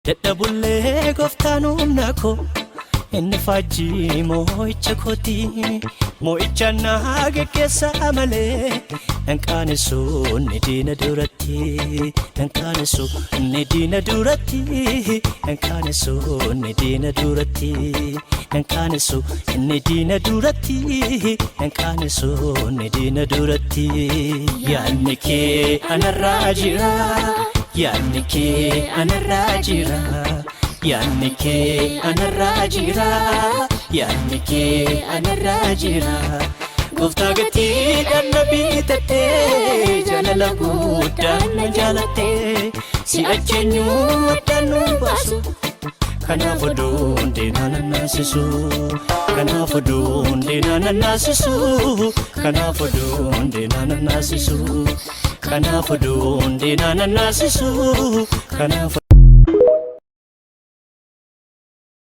dadhabullee gooftaan humna koo inni faajjii moo'icha kooti moo'icha naa geggeessaa malee danqaanesu ni diina duratti danqaanesu ni diina duratti danqaanesu ni diina duratti danqaanesu ni diina duratti danqaanesu ni diina duratti yaadni kee anarraa jira yaadni kee anarraa jira yaadni kee anarraa jira yaadni kee anarraa jira gooftaa gatiidhaan na bitadhee jaalala guddaan na jaalattee si ajjeenyuu addaan nu baasu kanaaf oduun deemaa na naasisu kanaaf oduun deemaa na naasisu kanaaf oduun deemaa na naasisu kanaaf oduun deemaa na naasisu kanaaf